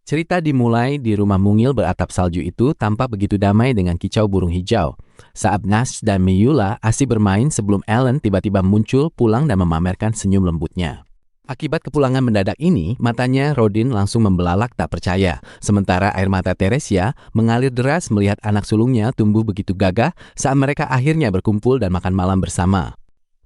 Cerita dimulai di rumah mungil beratap salju itu tampak begitu damai dengan kicau burung hijau. Saat Nash dan Miyula asik bermain sebelum Ellen tiba-tiba muncul pulang dan memamerkan senyum lembutnya. Akibat kepulangan mendadak ini, matanya Rodin langsung membelalak tak percaya. Sementara air mata Teresia mengalir deras melihat anak sulungnya tumbuh begitu gagah saat mereka akhirnya berkumpul dan makan malam bersama.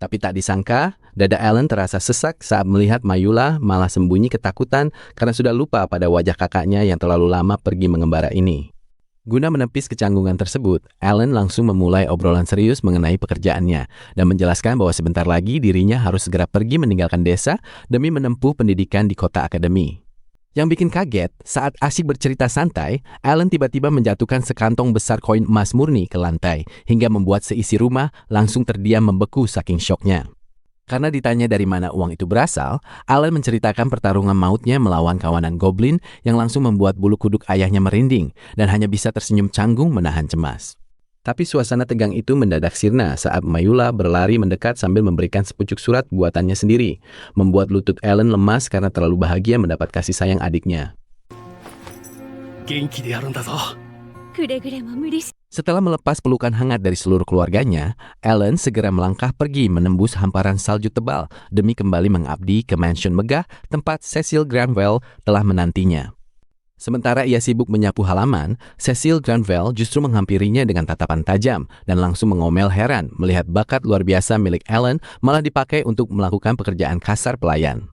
Tapi tak disangka, dada Ellen terasa sesak saat melihat Mayula malah sembunyi ketakutan karena sudah lupa pada wajah kakaknya yang terlalu lama pergi mengembara ini. Guna menepis kecanggungan tersebut, Ellen langsung memulai obrolan serius mengenai pekerjaannya dan menjelaskan bahwa sebentar lagi dirinya harus segera pergi meninggalkan desa demi menempuh pendidikan di kota akademi. Yang bikin kaget, saat asyik bercerita santai, Ellen tiba-tiba menjatuhkan sekantong besar koin emas murni ke lantai, hingga membuat seisi rumah langsung terdiam membeku saking syoknya. Karena ditanya dari mana uang itu berasal, Ellen menceritakan pertarungan mautnya melawan kawanan goblin yang langsung membuat bulu kuduk ayahnya merinding dan hanya bisa tersenyum canggung menahan cemas. Tapi suasana tegang itu mendadak sirna saat Mayula berlari mendekat sambil memberikan sepucuk surat buatannya sendiri, membuat lutut Ellen lemas karena terlalu bahagia mendapat kasih sayang adiknya. Setelah melepas pelukan hangat dari seluruh keluarganya, Ellen segera melangkah pergi menembus hamparan salju tebal demi kembali mengabdi ke mansion megah tempat Cecil Granville telah menantinya. Sementara ia sibuk menyapu halaman, Cecil Granville justru menghampirinya dengan tatapan tajam dan langsung mengomel heran melihat bakat luar biasa milik Ellen malah dipakai untuk melakukan pekerjaan kasar pelayan.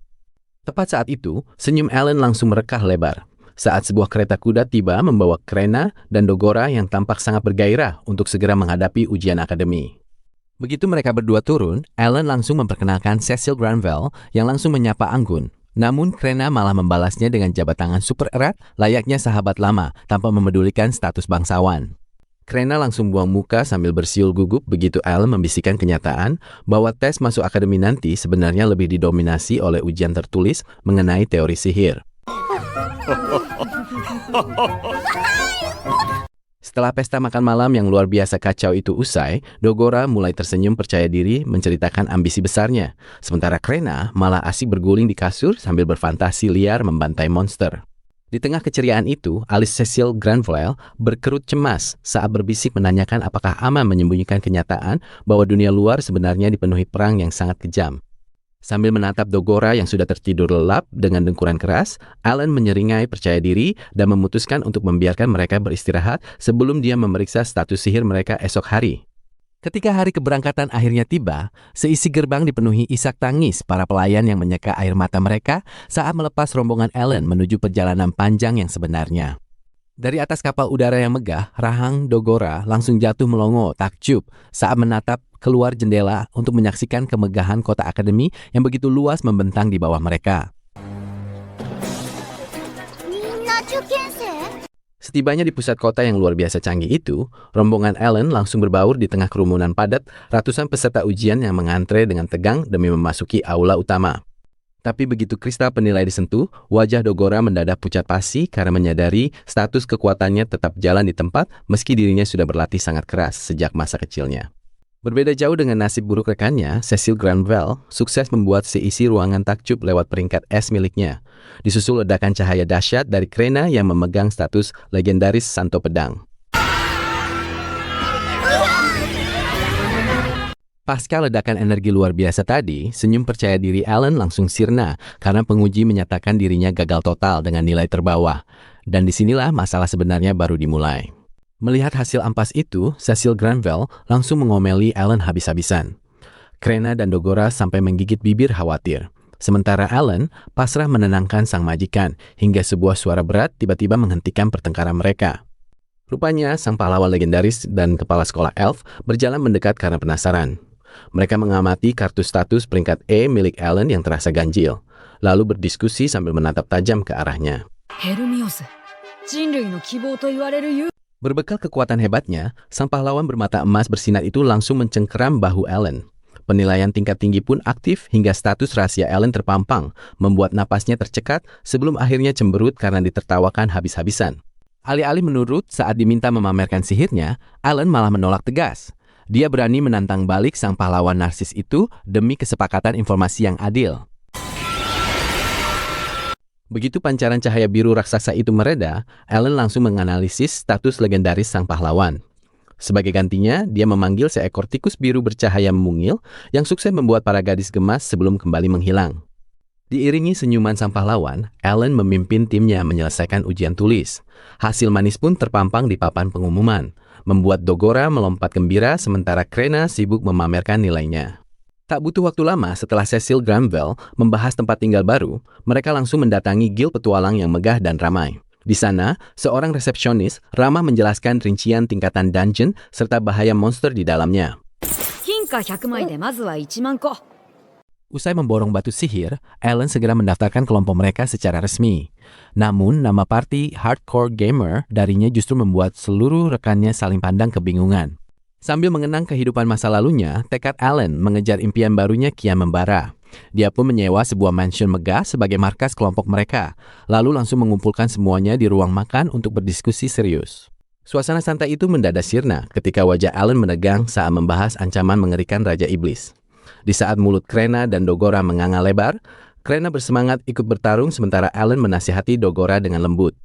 Tepat saat itu, senyum Ellen langsung merekah lebar saat sebuah kereta kuda tiba membawa Krena dan Dogora yang tampak sangat bergairah untuk segera menghadapi ujian akademi. Begitu mereka berdua turun, Ellen langsung memperkenalkan Cecil Granville yang langsung menyapa anggun. Namun Krena malah membalasnya dengan jabat tangan super erat layaknya sahabat lama tanpa memedulikan status bangsawan. Krena langsung buang muka sambil bersiul gugup begitu Ellen membisikkan kenyataan bahwa tes masuk akademi nanti sebenarnya lebih didominasi oleh ujian tertulis mengenai teori sihir. Setelah pesta makan malam yang luar biasa kacau itu usai, Dogora mulai tersenyum percaya diri menceritakan ambisi besarnya. Sementara Krena malah asik berguling di kasur sambil berfantasi liar membantai monster. Di tengah keceriaan itu, alis Cecil Granville berkerut cemas saat berbisik menanyakan apakah aman menyembunyikan kenyataan bahwa dunia luar sebenarnya dipenuhi perang yang sangat kejam. Sambil menatap Dogora yang sudah tertidur lelap dengan dengkuran keras, Ellen menyeringai percaya diri dan memutuskan untuk membiarkan mereka beristirahat sebelum dia memeriksa status sihir mereka esok hari. Ketika hari keberangkatan akhirnya tiba, seisi gerbang dipenuhi isak tangis para pelayan yang menyeka air mata mereka saat melepas rombongan Ellen menuju perjalanan panjang yang sebenarnya. Dari atas kapal udara yang megah, rahang Dogora langsung jatuh melongo takjub saat menatap keluar jendela untuk menyaksikan kemegahan kota akademi yang begitu luas membentang di bawah mereka. Setibanya di pusat kota yang luar biasa canggih itu, rombongan Ellen langsung berbaur di tengah kerumunan padat ratusan peserta ujian yang mengantre dengan tegang demi memasuki aula utama. Tapi begitu kristal penilai disentuh, wajah Dogora mendadak pucat pasi karena menyadari status kekuatannya tetap jalan di tempat meski dirinya sudah berlatih sangat keras sejak masa kecilnya. Berbeda jauh dengan nasib buruk rekannya, Cecil Granville sukses membuat seisi ruangan takjub lewat peringkat S miliknya. Disusul ledakan cahaya dahsyat dari Krena yang memegang status legendaris Santo Pedang. Pasca ledakan energi luar biasa tadi, senyum percaya diri Ellen langsung sirna karena penguji menyatakan dirinya gagal total dengan nilai terbawah. Dan disinilah masalah sebenarnya baru dimulai. Melihat hasil ampas itu, Cecil Granville langsung mengomeli Ellen habis-habisan. Krena dan Dogora sampai menggigit bibir khawatir. Sementara Ellen pasrah menenangkan sang majikan hingga sebuah suara berat tiba-tiba menghentikan pertengkaran mereka. Rupanya sang pahlawan legendaris dan kepala sekolah elf berjalan mendekat karena penasaran. Mereka mengamati kartu status peringkat E milik Ellen yang terasa ganjil, lalu berdiskusi sambil menatap tajam ke arahnya. Berbekal kekuatan hebatnya, sang pahlawan bermata emas bersinar itu langsung mencengkeram bahu Ellen. Penilaian tingkat tinggi pun aktif hingga status rahasia Ellen terpampang, membuat napasnya tercekat sebelum akhirnya cemberut karena ditertawakan habis-habisan. Alih-alih menurut saat diminta memamerkan sihirnya, Ellen malah menolak tegas. Dia berani menantang balik sang pahlawan narsis itu demi kesepakatan informasi yang adil. Begitu pancaran cahaya biru raksasa itu mereda, Alan langsung menganalisis status legendaris sang pahlawan. Sebagai gantinya, dia memanggil seekor tikus biru bercahaya memungil yang sukses membuat para gadis gemas sebelum kembali menghilang. Diiringi senyuman sang pahlawan, Alan memimpin timnya menyelesaikan ujian tulis. Hasil manis pun terpampang di papan pengumuman, membuat Dogora melompat gembira sementara Krena sibuk memamerkan nilainya. Tak butuh waktu lama setelah Cecil Granville membahas tempat tinggal baru, mereka langsung mendatangi Guild Petualang yang megah dan ramai. Di sana, seorang resepsionis ramah menjelaskan rincian tingkatan dungeon serta bahaya monster di dalamnya. Usai memborong batu sihir, Alan segera mendaftarkan kelompok mereka secara resmi. Namun, nama party Hardcore Gamer darinya justru membuat seluruh rekannya saling pandang kebingungan. Sambil mengenang kehidupan masa lalunya, tekad Alan mengejar impian barunya kian membara. Dia pun menyewa sebuah mansion megah sebagai markas kelompok mereka, lalu langsung mengumpulkan semuanya di ruang makan untuk berdiskusi serius. Suasana santai itu mendadak sirna ketika wajah Alan menegang saat membahas ancaman mengerikan Raja Iblis. Di saat mulut Krena dan Dogora menganga lebar, Krena bersemangat ikut bertarung sementara Alan menasihati Dogora dengan lembut.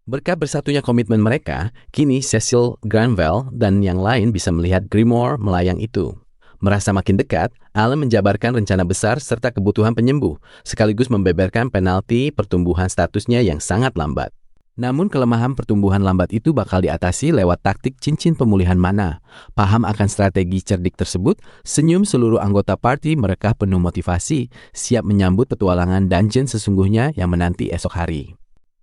Berkat bersatunya komitmen mereka, kini Cecil Granville dan yang lain bisa melihat Grimoire melayang itu. Merasa makin dekat, Alan menjabarkan rencana besar serta kebutuhan penyembuh, sekaligus membeberkan penalti pertumbuhan statusnya yang sangat lambat. Namun kelemahan pertumbuhan lambat itu bakal diatasi lewat taktik cincin pemulihan mana. Paham akan strategi cerdik tersebut, senyum seluruh anggota party mereka penuh motivasi, siap menyambut petualangan dungeon sesungguhnya yang menanti esok hari.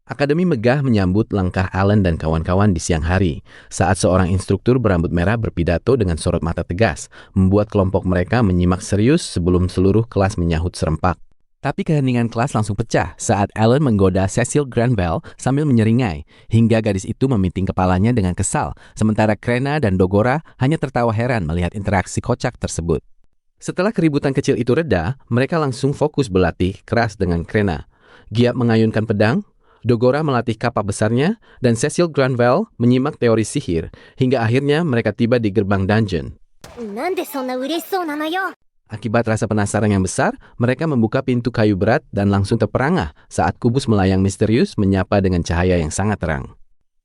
Akademi megah menyambut langkah Alan dan kawan-kawan di siang hari, saat seorang instruktur berambut merah berpidato dengan sorot mata tegas, membuat kelompok mereka menyimak serius sebelum seluruh kelas menyahut serempak. Tapi keheningan kelas langsung pecah saat Alan menggoda Cecil Granville sambil menyeringai, hingga gadis itu memiting kepalanya dengan kesal, sementara Krena dan Dogora hanya tertawa heran melihat interaksi kocak tersebut. Setelah keributan kecil itu reda, mereka langsung fokus berlatih keras dengan Krena. Giat mengayunkan pedang, Dogora melatih kapak besarnya, dan Cecil Granville menyimak teori sihir, hingga akhirnya mereka tiba di gerbang dungeon. Akibat rasa penasaran yang besar, mereka membuka pintu kayu berat dan langsung terperangah saat kubus melayang misterius menyapa dengan cahaya yang sangat terang.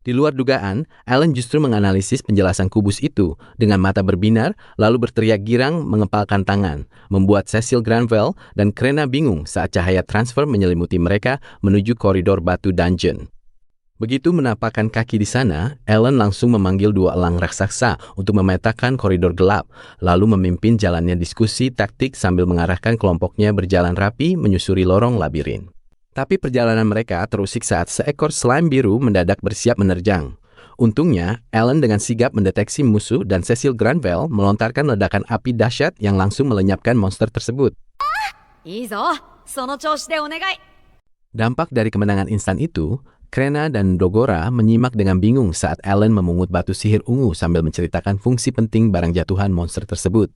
Di luar dugaan, Alan justru menganalisis penjelasan kubus itu dengan mata berbinar lalu berteriak girang mengepalkan tangan, membuat Cecil Granville dan Krena bingung saat cahaya transfer menyelimuti mereka menuju koridor batu dungeon. Begitu menapakkan kaki di sana, Alan langsung memanggil dua elang raksasa untuk memetakan koridor gelap, lalu memimpin jalannya diskusi taktik sambil mengarahkan kelompoknya berjalan rapi menyusuri lorong labirin. Tapi perjalanan mereka terusik saat seekor slime biru mendadak bersiap menerjang. Untungnya, Alan dengan sigap mendeteksi musuh dan Cecil Granville melontarkan ledakan api dahsyat yang langsung melenyapkan monster tersebut. Dampak dari kemenangan instan itu, Krena dan Dogora menyimak dengan bingung saat Alan memungut batu sihir ungu sambil menceritakan fungsi penting barang jatuhan monster tersebut.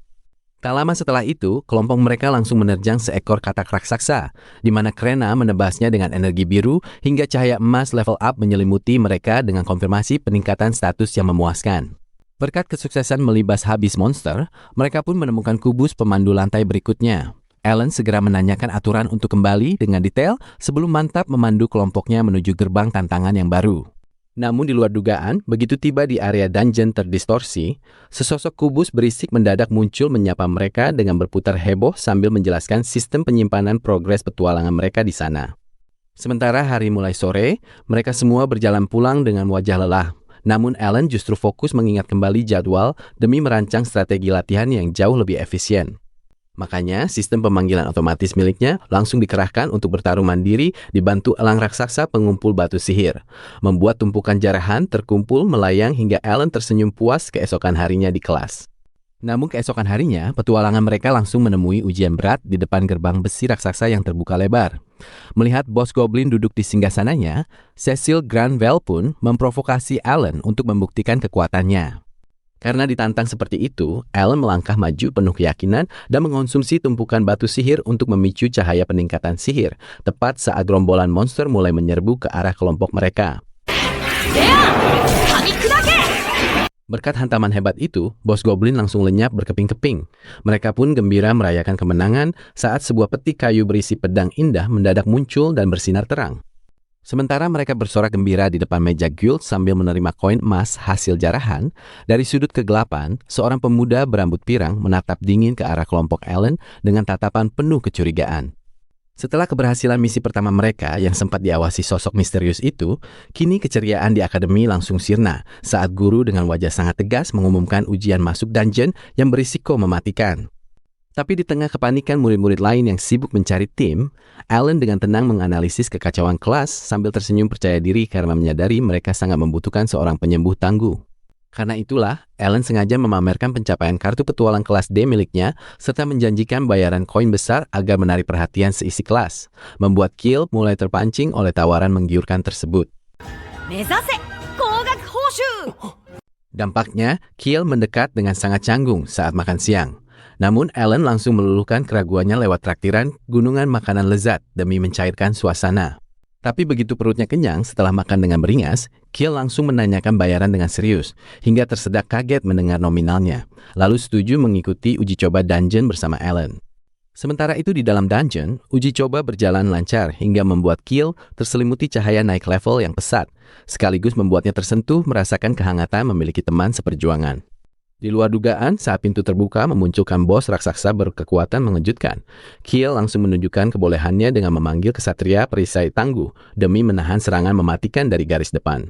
Tak lama setelah itu, kelompok mereka langsung menerjang seekor katak raksasa, di mana Krena menebasnya dengan energi biru hingga cahaya emas level up menyelimuti mereka dengan konfirmasi peningkatan status yang memuaskan. Berkat kesuksesan melibas habis monster, mereka pun menemukan kubus pemandu lantai berikutnya. Alan segera menanyakan aturan untuk kembali dengan detail sebelum mantap memandu kelompoknya menuju gerbang tantangan yang baru. Namun di luar dugaan, begitu tiba di area dungeon terdistorsi, sesosok kubus berisik mendadak muncul menyapa mereka dengan berputar heboh sambil menjelaskan sistem penyimpanan progres petualangan mereka di sana. Sementara hari mulai sore, mereka semua berjalan pulang dengan wajah lelah. Namun Alan justru fokus mengingat kembali jadwal demi merancang strategi latihan yang jauh lebih efisien. Makanya, sistem pemanggilan otomatis miliknya langsung dikerahkan untuk bertarung mandiri dibantu elang raksasa pengumpul batu sihir. Membuat tumpukan jarahan terkumpul melayang hingga Alan tersenyum puas keesokan harinya di kelas. Namun keesokan harinya, petualangan mereka langsung menemui ujian berat di depan gerbang besi raksasa yang terbuka lebar. Melihat bos goblin duduk di singgasananya, Cecil Granville pun memprovokasi Alan untuk membuktikan kekuatannya. Karena ditantang seperti itu, Alan melangkah maju penuh keyakinan dan mengonsumsi tumpukan batu sihir untuk memicu cahaya peningkatan sihir, tepat saat gerombolan monster mulai menyerbu ke arah kelompok mereka. Berkat hantaman hebat itu, bos goblin langsung lenyap berkeping-keping. Mereka pun gembira merayakan kemenangan saat sebuah peti kayu berisi pedang indah mendadak muncul dan bersinar terang. Sementara mereka bersorak gembira di depan meja guild sambil menerima koin emas hasil jarahan, dari sudut kegelapan, seorang pemuda berambut pirang menatap dingin ke arah kelompok Allen dengan tatapan penuh kecurigaan. Setelah keberhasilan misi pertama mereka yang sempat diawasi sosok misterius itu, kini keceriaan di akademi langsung sirna saat guru dengan wajah sangat tegas mengumumkan ujian masuk dungeon yang berisiko mematikan. Tapi di tengah kepanikan murid-murid lain yang sibuk mencari tim, Allen dengan tenang menganalisis kekacauan kelas sambil tersenyum percaya diri karena menyadari mereka sangat membutuhkan seorang penyembuh tangguh. Karena itulah, Allen sengaja memamerkan pencapaian kartu petualang kelas D miliknya serta menjanjikan bayaran koin besar agar menarik perhatian seisi kelas, membuat Kill mulai terpancing oleh tawaran menggiurkan tersebut. Dampaknya, Kill mendekat dengan sangat canggung saat makan siang. Namun, Allen langsung meluluhkan keraguannya lewat traktiran gunungan makanan lezat demi mencairkan suasana. Tapi begitu perutnya kenyang setelah makan dengan beringas, Kill langsung menanyakan bayaran dengan serius, hingga tersedak kaget mendengar nominalnya, lalu setuju mengikuti uji coba dungeon bersama Allen. Sementara itu di dalam dungeon, uji coba berjalan lancar hingga membuat Kill terselimuti cahaya naik level yang pesat, sekaligus membuatnya tersentuh merasakan kehangatan memiliki teman seperjuangan. Di luar dugaan, saat pintu terbuka memunculkan bos raksasa berkekuatan mengejutkan. Kill langsung menunjukkan kebolehannya dengan memanggil kesatria perisai tangguh demi menahan serangan mematikan dari garis depan.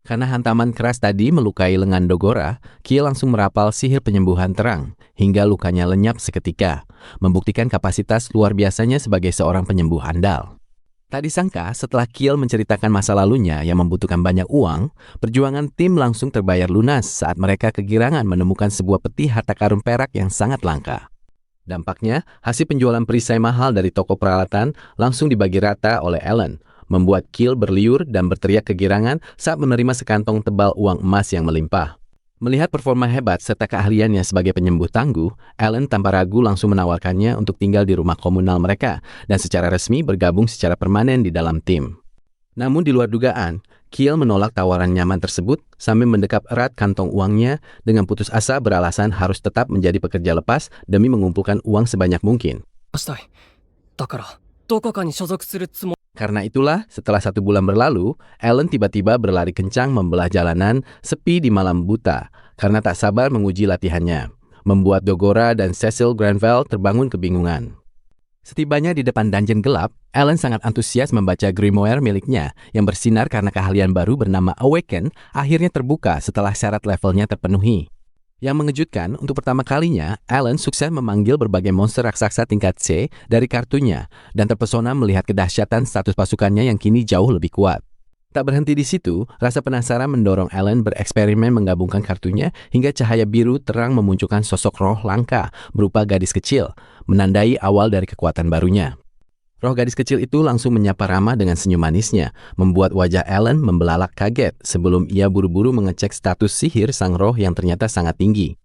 Karena hantaman keras tadi melukai lengan Dogora, Kill langsung merapal sihir penyembuhan terang hingga lukanya lenyap seketika, membuktikan kapasitas luar biasanya sebagai seorang penyembuh andal. Tak disangka, setelah Kill menceritakan masa lalunya yang membutuhkan banyak uang, perjuangan tim langsung terbayar lunas saat mereka kegirangan menemukan sebuah peti harta karun perak yang sangat langka. Dampaknya, hasil penjualan perisai mahal dari toko peralatan langsung dibagi rata oleh Allen, membuat Kill berliur dan berteriak kegirangan saat menerima sekantong tebal uang emas yang melimpah. Melihat performa hebat serta keahliannya sebagai penyembuh tangguh, Allen tanpa ragu langsung menawarkannya untuk tinggal di rumah komunal mereka dan secara resmi bergabung secara permanen di dalam tim. Namun di luar dugaan, Kill menolak tawaran nyaman tersebut sambil mendekap erat kantong uangnya dengan putus asa beralasan harus tetap menjadi pekerja lepas demi mengumpulkan uang sebanyak mungkin. Karena itulah, setelah 1 bulan berlalu, Allen tiba-tiba berlari kencang membelah jalanan sepi di malam buta karena tak sabar menguji latihannya, membuat Dogora dan Cecil Granville terbangun kebingungan. Setibanya di depan dungeon gelap, Allen sangat antusias membaca grimoire miliknya yang bersinar karena keahlian baru bernama Awaken akhirnya terbuka setelah syarat levelnya terpenuhi. Yang mengejutkan, untuk pertama kalinya, Allen sukses memanggil berbagai monster raksasa tingkat C dari kartunya dan terpesona melihat kedahsyatan status pasukannya yang kini jauh lebih kuat. Tak berhenti di situ, rasa penasaran mendorong Allen bereksperimen menggabungkan kartunya hingga cahaya biru terang memunculkan sosok roh langka berupa gadis kecil, menandai awal dari kekuatan barunya. Roh gadis kecil itu langsung menyapa ramah dengan senyum manisnya, membuat wajah Allen membelalak kaget sebelum ia buru-buru mengecek status sihir sang roh yang ternyata sangat tinggi.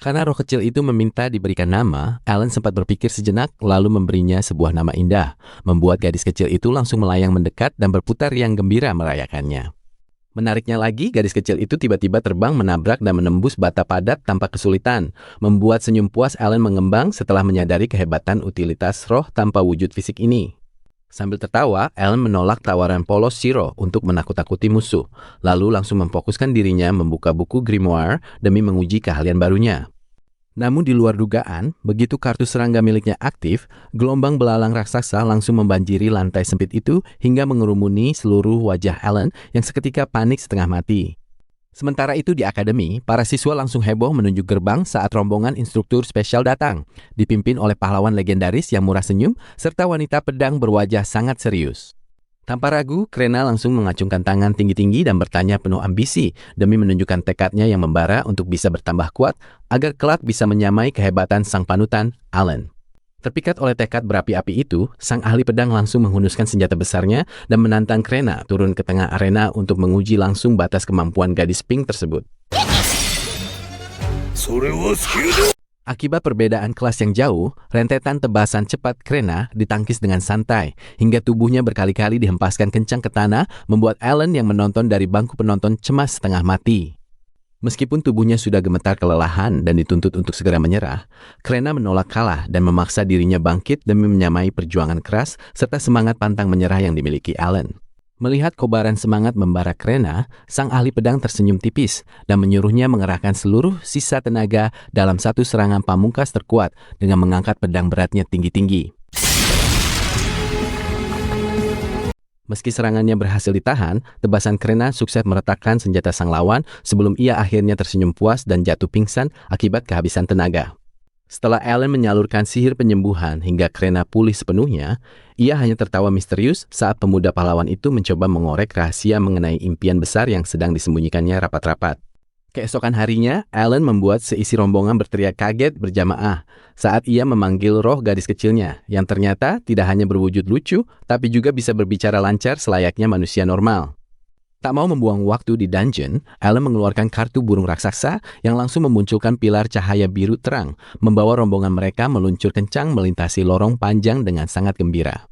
Karena roh kecil itu meminta diberikan nama, Allen sempat berpikir sejenak lalu memberinya sebuah nama indah, membuat gadis kecil itu langsung melayang mendekat dan berputar riang gembira merayakannya. Menariknya lagi, gadis kecil itu tiba-tiba terbang menabrak dan menembus bata padat tanpa kesulitan, membuat senyum puas Allen mengembang setelah menyadari kehebatan utilitas roh tanpa wujud fisik ini. Sambil tertawa, Allen menolak tawaran polos Shiro untuk menakut-takuti musuh, lalu langsung memfokuskan dirinya membuka buku grimoire demi menguji keahlian barunya. Namun di luar dugaan, begitu kartu serangga miliknya aktif, gelombang belalang raksasa langsung membanjiri lantai sempit itu hingga mengerumuni seluruh wajah Allen yang seketika panik setengah mati. Sementara itu di akademi, para siswa langsung heboh menunjuk gerbang saat rombongan instruktur spesial datang, dipimpin oleh pahlawan legendaris yang murah senyum serta wanita pedang berwajah sangat serius. Tanpa ragu, Krena langsung mengacungkan tangan tinggi-tinggi dan bertanya penuh ambisi demi menunjukkan tekadnya yang membara untuk bisa bertambah kuat agar kelak bisa menyamai kehebatan sang panutan, Allen. Terpikat oleh tekad berapi-api itu, sang ahli pedang langsung menghunuskan senjata besarnya dan menantang Krena turun ke tengah arena untuk menguji langsung batas kemampuan gadis pink tersebut. Akibat perbedaan kelas yang jauh, rentetan tebasan cepat Krena ditangkis dengan santai, hingga tubuhnya berkali-kali dihempaskan kencang ke tanah, membuat Alan yang menonton dari bangku penonton cemas setengah mati. Meskipun tubuhnya sudah gemetar kelelahan dan dituntut untuk segera menyerah, Krena menolak kalah dan memaksa dirinya bangkit demi menyamai perjuangan keras serta semangat pantang menyerah yang dimiliki Alan. Melihat kobaran semangat membara Krena, sang ahli pedang tersenyum tipis dan menyuruhnya mengerahkan seluruh sisa tenaga dalam satu serangan pamungkas terkuat dengan mengangkat pedang beratnya tinggi-tinggi. Meski serangannya berhasil ditahan, tebasan Krena sukses meretakkan senjata sang lawan sebelum ia akhirnya tersenyum puas dan jatuh pingsan akibat kehabisan tenaga. Setelah Alan menyalurkan sihir penyembuhan hingga Krena pulih sepenuhnya, ia hanya tertawa misterius saat pemuda pahlawan itu mencoba mengorek rahasia mengenai impian besar yang sedang disembunyikannya rapat-rapat. Keesokan harinya, Alan membuat seisi rombongan berteriak kaget berjamaah saat ia memanggil roh gadis kecilnya, yang ternyata tidak hanya berwujud lucu, tapi juga bisa berbicara lancar selayaknya manusia normal. Tak mau membuang waktu di dungeon, Alan mengeluarkan kartu burung raksasa yang langsung memunculkan pilar cahaya biru terang, membawa rombongan mereka meluncur kencang melintasi lorong panjang dengan sangat gembira.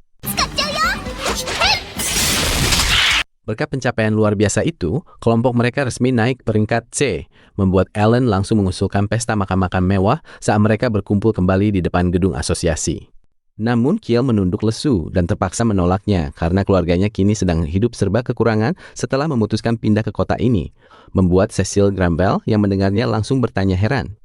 Berkat pencapaian luar biasa itu, kelompok mereka resmi naik peringkat C, membuat Alan langsung mengusulkan pesta makan-makan mewah saat mereka berkumpul kembali di depan gedung asosiasi. Namun Kiel menunduk lesu dan terpaksa menolaknya karena keluarganya kini sedang hidup serba kekurangan setelah memutuskan pindah ke kota ini, membuat Cecil Granville yang mendengarnya langsung bertanya heran.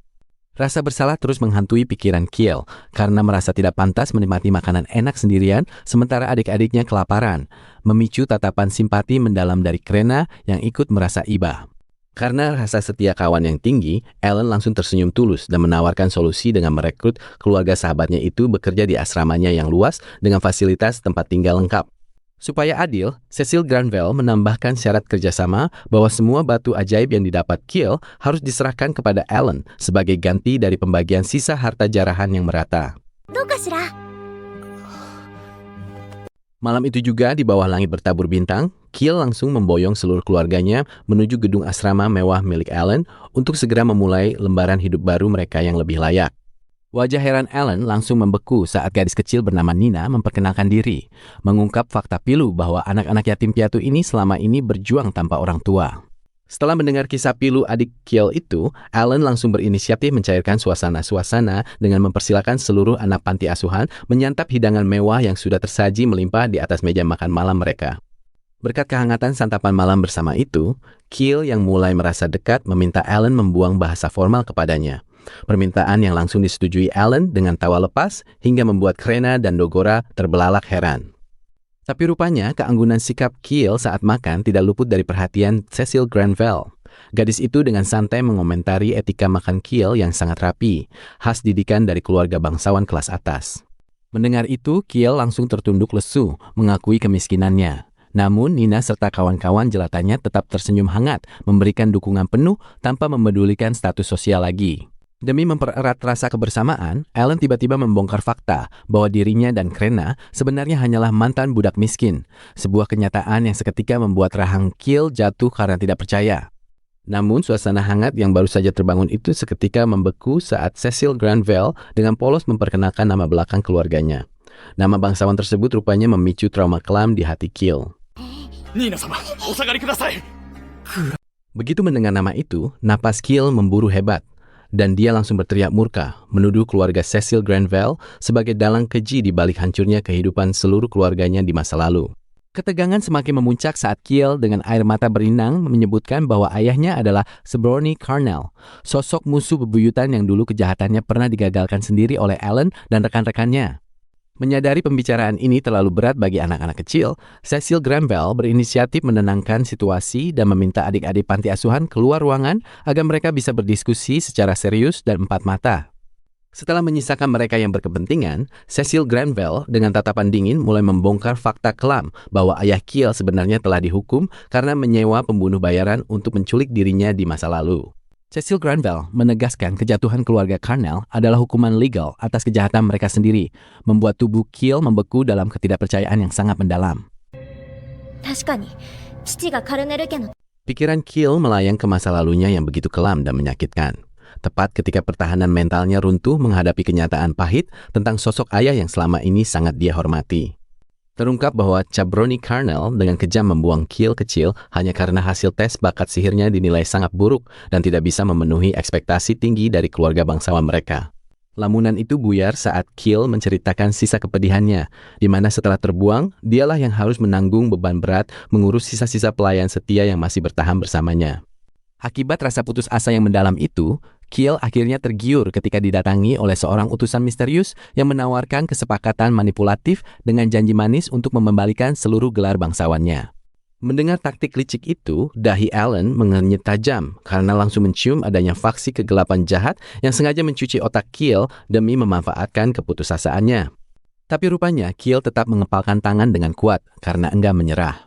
Rasa bersalah terus menghantui pikiran Kiel karena merasa tidak pantas menikmati makanan enak sendirian sementara adik-adiknya kelaparan, memicu tatapan simpati mendalam dari Krena yang ikut merasa iba. Karena rasa setia kawan yang tinggi, Alan langsung tersenyum tulus dan menawarkan solusi dengan merekrut keluarga sahabatnya itu bekerja di asramanya yang luas dengan fasilitas tempat tinggal lengkap. Supaya adil, Cecil Granville menambahkan syarat kerjasama bahwa semua batu ajaib yang didapat Kiel harus diserahkan kepada Alan sebagai ganti dari pembagian sisa harta jarahan yang merata. Malam itu juga di bawah langit bertabur bintang, Kiel langsung memboyong seluruh keluarganya menuju gedung asrama mewah milik Alan untuk segera memulai lembaran hidup baru mereka yang lebih layak. Wajah heran Alan langsung membeku saat gadis kecil bernama Nina memperkenalkan diri, mengungkap fakta pilu bahwa anak-anak yatim piatu ini selama ini berjuang tanpa orang tua. Setelah mendengar kisah pilu adik Kiel itu, Alan langsung berinisiatif mencairkan suasana dengan mempersilakan seluruh anak panti asuhan menyantap hidangan mewah yang sudah tersaji melimpah di atas meja makan malam mereka. Berkat kehangatan santapan malam bersama itu, Kiel yang mulai merasa dekat meminta Alan membuang bahasa formal kepadanya. Permintaan yang langsung disetujui Alan dengan tawa lepas hingga membuat Krena dan Dogora terbelalak heran. Tapi rupanya keanggunan sikap Kiel saat makan tidak luput dari perhatian Cecil Granville. Gadis itu dengan santai mengomentari etika makan Kiel yang sangat rapi, khas didikan dari keluarga bangsawan kelas atas. Mendengar itu, Kiel langsung tertunduk lesu, mengakui kemiskinannya. Namun Nina serta kawan-kawan jelatannya tetap tersenyum hangat, memberikan dukungan penuh tanpa memedulikan status sosial lagi. Demi mempererat rasa kebersamaan, Alan tiba-tiba membongkar fakta bahwa dirinya dan Krena sebenarnya hanyalah mantan budak miskin, sebuah kenyataan yang seketika membuat rahang Kiel jatuh karena tidak percaya. Namun suasana hangat yang baru saja terbangun itu seketika membeku saat Cecil Granville dengan polos memperkenalkan nama belakang keluarganya. Nama bangsawan tersebut rupanya memicu trauma kelam di hati Kiel. Nina-sama, osagari kudasai. Begitu mendengar nama itu, napas Kiel memburu hebat. Dan dia langsung berteriak murka, menuduh keluarga Cecil Granville sebagai dalang keji di balik hancurnya kehidupan seluruh keluarganya di masa lalu. Ketegangan semakin memuncak saat Kiel dengan air mata berinang menyebutkan bahwa ayahnya adalah Sebrony Carnell, sosok musuh bebuyutan yang dulu kejahatannya pernah digagalkan sendiri oleh Alan dan rekan-rekannya. Menyadari pembicaraan ini terlalu berat bagi anak-anak kecil, Cecil Granville berinisiatif menenangkan situasi dan meminta adik-adik panti asuhan keluar ruangan agar mereka bisa berdiskusi secara serius dan empat mata. Setelah menyisakan mereka yang berkepentingan, Cecil Granville dengan tatapan dingin mulai membongkar fakta kelam bahwa ayah Kiel sebenarnya telah dihukum karena menyewa pembunuh bayaran untuk menculik dirinya di masa lalu. Cecil Granville menegaskan kejatuhan keluarga Carnell adalah hukuman legal atas kejahatan mereka sendiri, membuat tubuh Kiel membeku dalam ketidakpercayaan yang sangat mendalam. Pikiran Kiel melayang ke masa lalunya yang begitu kelam dan menyakitkan. tepat ketika pertahanan mentalnya runtuh menghadapi kenyataan pahit tentang sosok ayah yang selama ini sangat dia hormati. Terungkap bahwa Chabroni Carnel dengan kejam membuang Keel kecil hanya karena hasil tes bakat sihirnya dinilai sangat buruk dan tidak bisa memenuhi ekspektasi tinggi dari keluarga bangsawan mereka. Lamunan itu buyar saat Keel menceritakan sisa kepedihannya, di mana setelah terbuang, dialah yang harus menanggung beban berat mengurus sisa-sisa pelayan setia yang masih bertahan bersamanya. Akibat rasa putus asa yang mendalam itu, Keel akhirnya tergiur ketika didatangi oleh seorang utusan misterius yang menawarkan kesepakatan manipulatif dengan janji manis untuk mengembalikan seluruh gelar bangsawannya. Mendengar taktik licik itu, dahi Alan mengernyit tajam karena langsung mencium adanya faksi kegelapan jahat yang sengaja mencuci otak Keel demi memanfaatkan keputusasaannya. Tapi rupanya Keel tetap mengepalkan tangan dengan kuat karena enggan menyerah.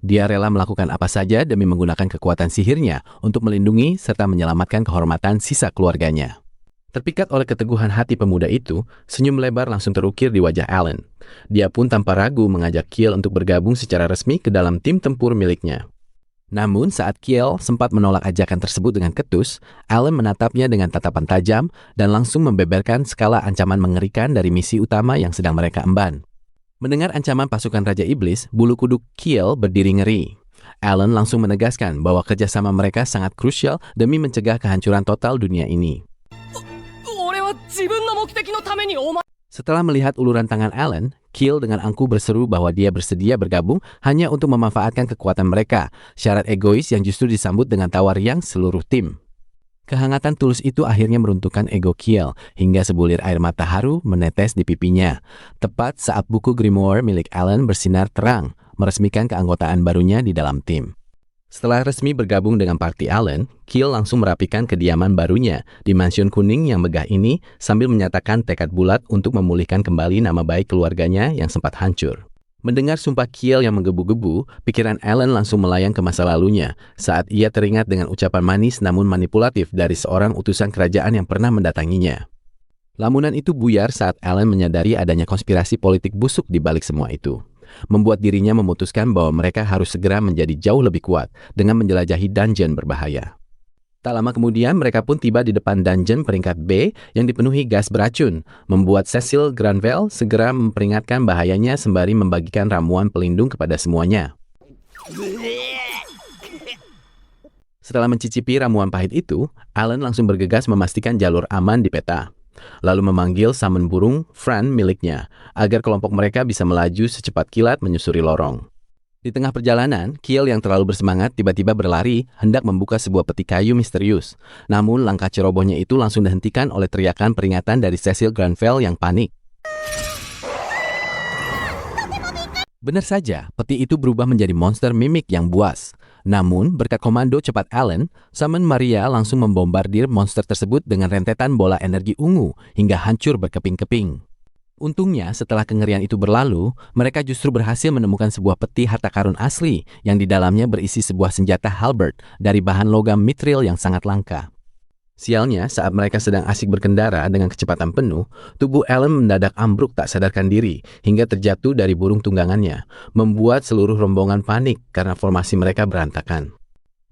Dia rela melakukan apa saja demi menggunakan kekuatan sihirnya untuk melindungi serta menyelamatkan kehormatan sisa keluarganya. Terpikat oleh keteguhan hati pemuda itu, senyum lebar langsung terukir di wajah Alan. Dia pun tanpa ragu mengajak Keel untuk bergabung secara resmi ke dalam tim tempur miliknya. Namun saat Keel sempat menolak ajakan tersebut dengan ketus, Alan menatapnya dengan tatapan tajam dan langsung membeberkan skala ancaman mengerikan dari misi utama yang sedang mereka emban. Mendengar ancaman pasukan Raja Iblis, bulu kuduk Keel berdiri ngeri. Alan langsung menegaskan bahwa kerjasama mereka sangat krusial demi mencegah kehancuran total dunia ini. Setelah melihat uluran tangan Alan, Keel dengan angkuh berseru bahwa dia bersedia bergabung hanya untuk memanfaatkan kekuatan mereka, syarat egois yang justru disambut dengan tawa riang seluruh tim. Kehangatan tulus itu akhirnya meruntuhkan ego Keel hingga sebulir air mata haru menetes di pipinya, tepat saat buku grimoire milik Alan bersinar terang, meresmikan keanggotaan barunya di dalam tim. Setelah resmi bergabung dengan parti Alan, Keel langsung merapikan kediaman barunya di mansion kuning yang megah ini sambil menyatakan tekad bulat untuk memulihkan kembali nama baik keluarganya yang sempat hancur. Mendengar sumpah Keel yang menggebu-gebu, pikiran Alan langsung melayang ke masa lalunya saat ia teringat dengan ucapan manis namun manipulatif dari seorang utusan kerajaan yang pernah mendatanginya. Lamunan itu buyar saat Alan menyadari adanya konspirasi politik busuk di balik semua itu, membuat dirinya memutuskan bahwa mereka harus segera menjadi jauh lebih kuat dengan menjelajahi dungeon berbahaya. Tak lama kemudian, mereka pun tiba di depan dungeon peringkat B yang dipenuhi gas beracun, membuat Cecil Granville segera memperingatkan bahayanya sembari membagikan ramuan pelindung kepada semuanya. Setelah mencicipi ramuan pahit itu, Alan langsung bergegas memastikan jalur aman di peta. Lalu memanggil summon burung Fran miliknya, agar kelompok mereka bisa melaju secepat kilat menyusuri lorong. Di tengah perjalanan, Keel yang terlalu bersemangat tiba-tiba berlari hendak membuka sebuah peti kayu misterius. Namun langkah cerobohnya itu langsung dihentikan oleh teriakan peringatan dari Cecil Granville yang panik. Benar saja, peti itu berubah menjadi monster mimik yang buas. Namun, berkat komando cepat Alan, Summon Maria langsung membombardir monster tersebut dengan rentetan bola energi ungu hingga hancur berkeping-keping. Untungnya, setelah kengerian itu berlalu, mereka justru berhasil menemukan sebuah peti harta karun asli yang di dalamnya berisi sebuah senjata halberd dari bahan logam mithril yang sangat langka. Sialnya, saat mereka sedang asik berkendara dengan kecepatan penuh, tubuh Alan mendadak ambruk tak sadarkan diri hingga terjatuh dari burung tunggangannya, membuat seluruh rombongan panik karena formasi mereka berantakan.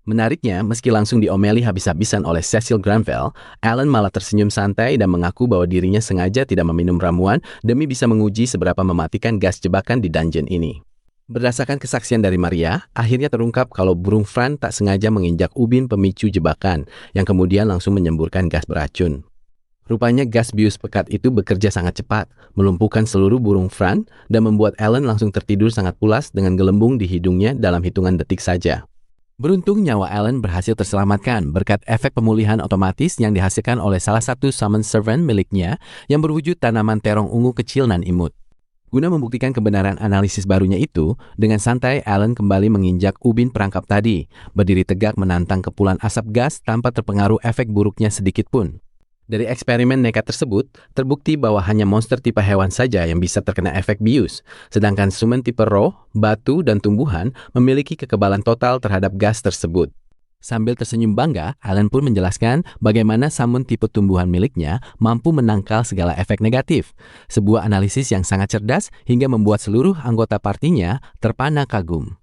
Menariknya, meski langsung diomeli habis-habisan oleh Cecil Granville, Alan malah tersenyum santai dan mengaku bahwa dirinya sengaja tidak meminum ramuan demi bisa menguji seberapa mematikan gas jebakan di dungeon ini. Berdasarkan kesaksian dari Maria, akhirnya terungkap kalau burung Fran tak sengaja menginjak ubin pemicu jebakan yang kemudian langsung menyemburkan gas beracun. Rupanya gas bius pekat itu bekerja sangat cepat, melumpuhkan seluruh burung Fran dan membuat Alan langsung tertidur sangat pulas dengan gelembung di hidungnya dalam hitungan detik saja. Beruntung nyawa Alan berhasil terselamatkan berkat efek pemulihan otomatis yang dihasilkan oleh salah satu summon servant miliknya yang berwujud tanaman terong ungu kecil nan imut. Guna membuktikan kebenaran analisis barunya itu, dengan santai Alan kembali menginjak ubin perangkap tadi, berdiri tegak menantang kepulan asap gas tanpa terpengaruh efek buruknya sedikit pun. Dari eksperimen nekat tersebut, terbukti bahwa hanya monster tipe hewan saja yang bisa terkena efek bius, sedangkan summon tipe roh, batu, dan tumbuhan memiliki kekebalan total terhadap gas tersebut. Sambil tersenyum bangga, Alan pun menjelaskan bagaimana summon tipe tumbuhan miliknya mampu menangkal segala efek negatif, sebuah analisis yang sangat cerdas hingga membuat seluruh anggota partinya terpana kagum.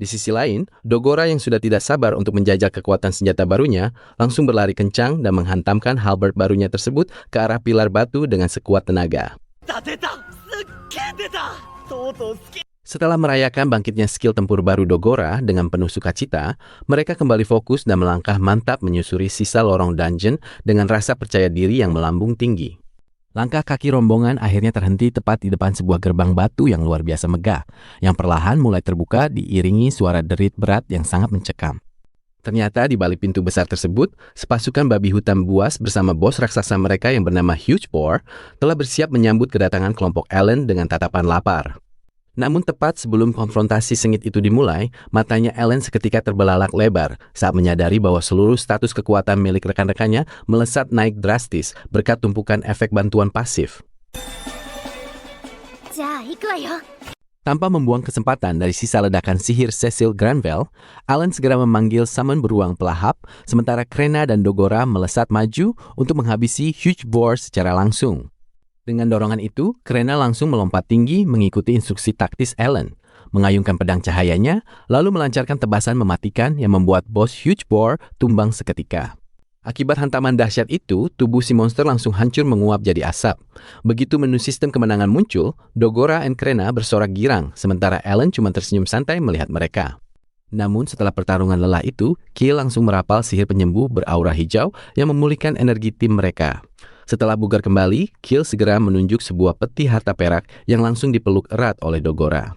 Di sisi lain, Dogora yang sudah tidak sabar untuk menjajal kekuatan senjata barunya, langsung berlari kencang dan menghantamkan halberd barunya tersebut ke arah pilar batu dengan sekuat tenaga. Setelah merayakan bangkitnya skill tempur baru Dogora dengan penuh sukacita, mereka kembali fokus dan melangkah mantap menyusuri sisa lorong dungeon dengan rasa percaya diri yang melambung tinggi. Langkah kaki rombongan akhirnya terhenti tepat di depan sebuah gerbang batu yang luar biasa megah, yang perlahan mulai terbuka diiringi suara derit berat yang sangat mencekam. Ternyata di balik pintu besar tersebut, sepasukan babi hutan buas bersama bos raksasa mereka yang bernama Huge Boar telah bersiap menyambut kedatangan kelompok Alan dengan tatapan lapar. Namun tepat sebelum konfrontasi sengit itu dimulai, matanya Alan seketika terbelalak lebar saat menyadari bahwa seluruh status kekuatan milik rekan-rekannya melesat naik drastis berkat tumpukan efek bantuan pasif. Tanpa membuang kesempatan dari sisa ledakan sihir Cecil Granville, Alan segera memanggil summon beruang pelahap, sementara Krena dan Dogora melesat maju untuk menghabisi Huge Boar secara langsung. Dengan dorongan itu, Krena langsung melompat tinggi mengikuti instruksi taktis Alan, mengayunkan pedang cahayanya, lalu melancarkan tebasan mematikan yang membuat bos Huge Boar tumbang seketika. Akibat hantaman dahsyat itu, tubuh si monster langsung hancur menguap jadi asap. Begitu menu sistem kemenangan muncul, Dogora dan Krena bersorak girang, sementara Alan cuma tersenyum santai melihat mereka. Namun setelah pertarungan lelah itu, Kill langsung merapal sihir penyembuh beraura hijau yang memulihkan energi tim mereka. Setelah bugar kembali, Kill segera menunjuk sebuah peti harta perak yang langsung dipeluk erat oleh Dogora.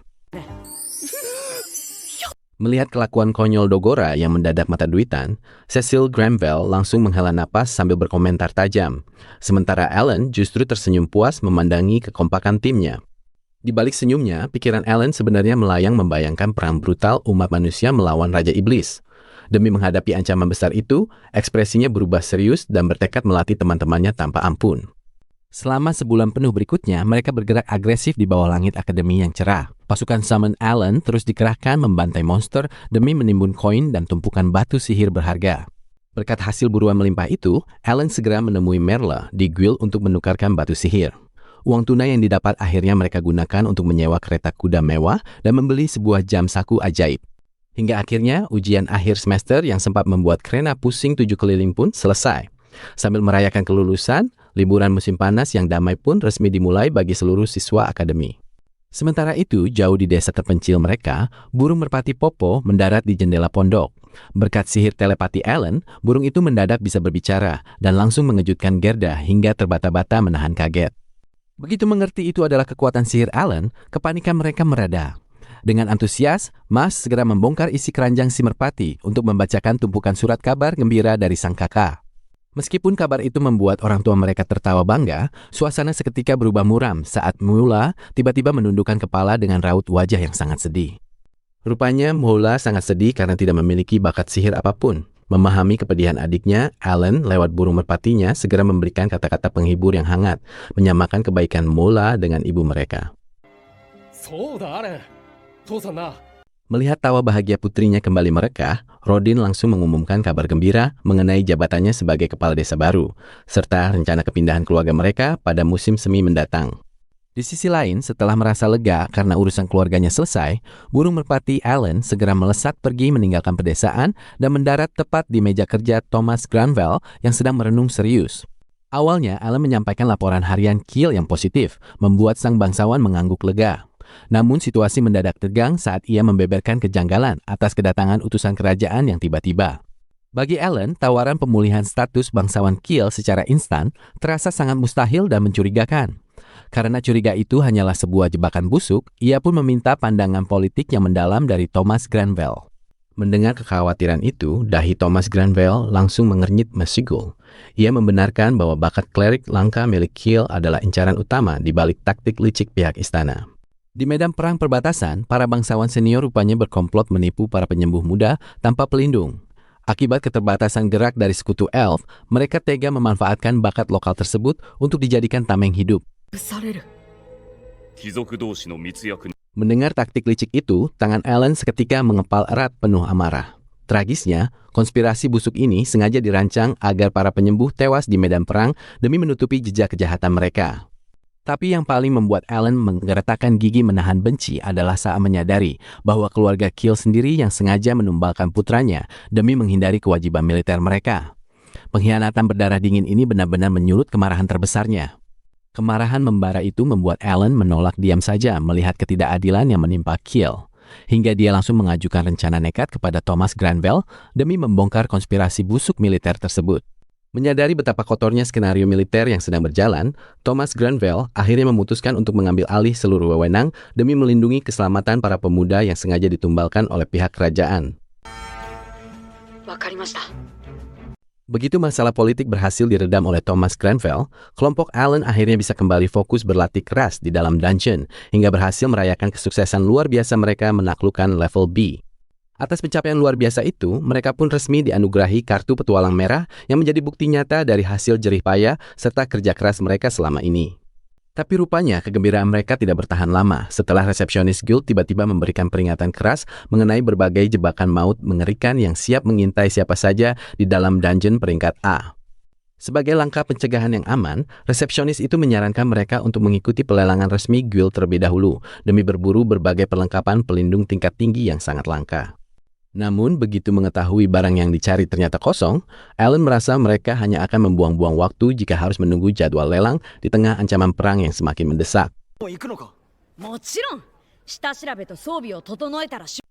Melihat kelakuan konyol Dogora yang mendadak mata duitan, Cecil Granville langsung menghela napas sambil berkomentar tajam. Sementara Alan justru tersenyum puas memandangi kekompakan timnya. Di balik senyumnya, pikiran Alan sebenarnya melayang membayangkan perang brutal umat manusia melawan Raja Iblis. Demi menghadapi ancaman besar itu, ekspresinya berubah serius dan bertekad melatih teman-temannya tanpa ampun. Selama sebulan penuh berikutnya, mereka bergerak agresif di bawah langit akademi yang cerah. Pasukan Summon Alan terus dikerahkan membantai monster demi menimbun koin dan tumpukan batu sihir berharga. Berkat hasil buruan melimpah itu, Alan segera menemui Merle di guild untuk menukarkan batu sihir. Uang tunai yang didapat akhirnya mereka gunakan untuk menyewa kereta kuda mewah dan membeli sebuah jam saku ajaib. Hingga akhirnya ujian akhir semester yang sempat membuat Krena pusing 7 keliling pun selesai. Sambil merayakan kelulusan, liburan musim panas yang damai pun resmi dimulai bagi seluruh siswa akademi. Sementara itu, jauh di desa terpencil mereka, burung merpati Popo mendarat di jendela pondok. Berkat sihir telepati Alan, burung itu mendadak bisa berbicara dan langsung mengejutkan Gerda hingga terbata-bata menahan kaget. Begitu mengerti itu adalah kekuatan sihir Alan, kepanikan mereka mereda. Dengan antusias, Mas segera membongkar isi keranjang si merpati untuk membacakan tumpukan surat kabar gembira dari sang kakak. Meskipun kabar itu membuat orang tua mereka tertawa bangga, suasana seketika berubah muram saat Moula tiba-tiba menundukkan kepala dengan raut wajah yang sangat sedih. Rupanya Moula sangat sedih karena tidak memiliki bakat sihir apapun. Memahami kepedihan adiknya, Alan lewat burung merpatinya segera memberikan kata-kata penghibur yang hangat, menyamakan kebaikan Moula dengan ibu mereka. Melihat tawa bahagia putrinya kembali merekah, Rodin langsung mengumumkan kabar gembira mengenai jabatannya sebagai kepala desa baru, serta rencana kepindahan keluarga mereka pada musim semi mendatang. Di sisi lain, setelah merasa lega karena urusan keluarganya selesai, burung merpati Alan segera melesat pergi meninggalkan pedesaan dan mendarat tepat di meja kerja Thomas Granville yang sedang merenung serius. Awalnya, Alan menyampaikan laporan harian Kill yang positif, membuat sang bangsawan mengangguk lega. Namun situasi mendadak tegang saat ia membeberkan kejanggalan atas kedatangan utusan kerajaan yang tiba-tiba. Bagi Alan, tawaran pemulihan status bangsawan Kill secara instan terasa sangat mustahil dan mencurigakan. Karena curiga itu hanyalah sebuah jebakan busuk, ia pun meminta pandangan politik yang mendalam dari Thomas Granville. Mendengar kekhawatiran itu, dahi Thomas Granville langsung mengernyit mesigul. Ia membenarkan bahwa bakat klerik langka milik Kill adalah incaran utama di balik taktik licik pihak istana. Di medan perang perbatasan, para bangsawan senior rupanya berkomplot menipu para penyembuh muda tanpa pelindung. Akibat keterbatasan gerak dari sekutu elf, mereka tega memanfaatkan bakat lokal tersebut untuk dijadikan tameng hidup. Mendengar taktik licik itu, tangan Alan seketika mengepal erat penuh amarah. Tragisnya, konspirasi busuk ini sengaja dirancang agar para penyembuh tewas di medan perang demi menutupi jejak kejahatan mereka. Tapi yang paling membuat Alan menggeretakkan gigi menahan benci adalah saat menyadari bahwa keluarga Kill sendiri yang sengaja menumbalkan putranya demi menghindari kewajiban militer mereka. Pengkhianatan berdarah dingin ini benar-benar menyulut kemarahan terbesarnya. Kemarahan membara itu membuat Alan menolak diam saja melihat ketidakadilan yang menimpa Kill, hingga dia langsung mengajukan rencana nekat kepada Thomas Granville demi membongkar konspirasi busuk militer tersebut. Menyadari betapa kotornya skenario militer yang sedang berjalan, Thomas Granville akhirnya memutuskan untuk mengambil alih seluruh wewenang demi melindungi keselamatan para pemuda yang sengaja ditumbalkan oleh pihak kerajaan. Begitu masalah politik berhasil diredam oleh Thomas Granville, kelompok Alan akhirnya bisa kembali fokus berlatih keras di dalam dungeon hingga berhasil merayakan kesuksesan luar biasa mereka menaklukkan level B. Atas pencapaian luar biasa itu, mereka pun resmi dianugerahi kartu petualang merah yang menjadi bukti nyata dari hasil jerih payah serta kerja keras mereka selama ini. Tapi rupanya kegembiraan mereka tidak bertahan lama setelah resepsionis guild tiba-tiba memberikan peringatan keras mengenai berbagai jebakan maut mengerikan yang siap mengintai siapa saja di dalam dungeon peringkat A. Sebagai langkah pencegahan yang aman, resepsionis itu menyarankan mereka untuk mengikuti pelelangan resmi guild terlebih dahulu demi berburu berbagai perlengkapan pelindung tingkat tinggi yang sangat langka. Namun, begitu mengetahui barang yang dicari ternyata kosong, Alan merasa mereka hanya akan membuang-buang waktu jika harus menunggu jadwal lelang di tengah ancaman perang yang semakin mendesak.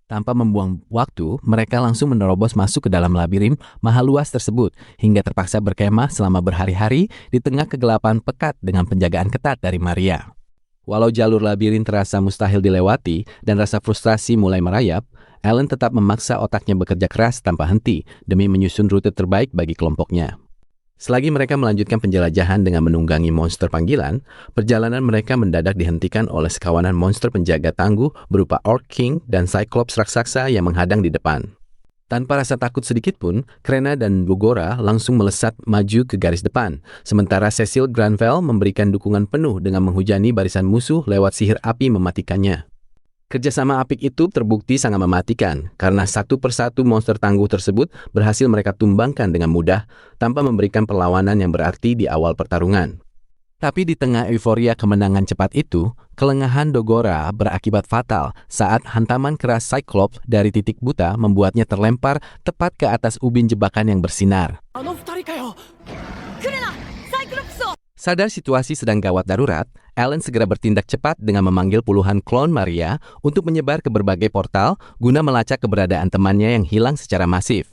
Tanpa membuang waktu, mereka langsung menerobos masuk ke dalam labirin maha luas tersebut hingga terpaksa berkemah selama berhari-hari di tengah kegelapan pekat dengan penjagaan ketat dari Maria. Walau jalur labirin terasa mustahil dilewati dan rasa frustrasi mulai merayap, Alan tetap memaksa otaknya bekerja keras tanpa henti demi menyusun rute terbaik bagi kelompoknya. Selagi mereka melanjutkan penjelajahan dengan menunggangi monster panggilan, perjalanan mereka mendadak dihentikan oleh sekawanan monster penjaga tangguh berupa Orc King dan Cyclops raksasa yang menghadang di depan. Tanpa rasa takut sedikit pun, Krena dan Dogora langsung melesat maju ke garis depan, sementara Cecil Granville memberikan dukungan penuh dengan menghujani barisan musuh lewat sihir api mematikannya. Kerjasama apik itu terbukti sangat mematikan karena satu persatu monster tangguh tersebut berhasil mereka tumbangkan dengan mudah tanpa memberikan perlawanan yang berarti di awal pertarungan. Tapi di tengah euforia kemenangan cepat itu, kelengahan Dogora berakibat fatal saat hantaman keras Cyclops dari titik buta membuatnya terlempar tepat ke atas ubin jebakan yang bersinar. Sadar situasi sedang gawat darurat, Alan segera bertindak cepat dengan memanggil puluhan klon Maria untuk menyebar ke berbagai portal guna melacak keberadaan temannya yang hilang secara masif.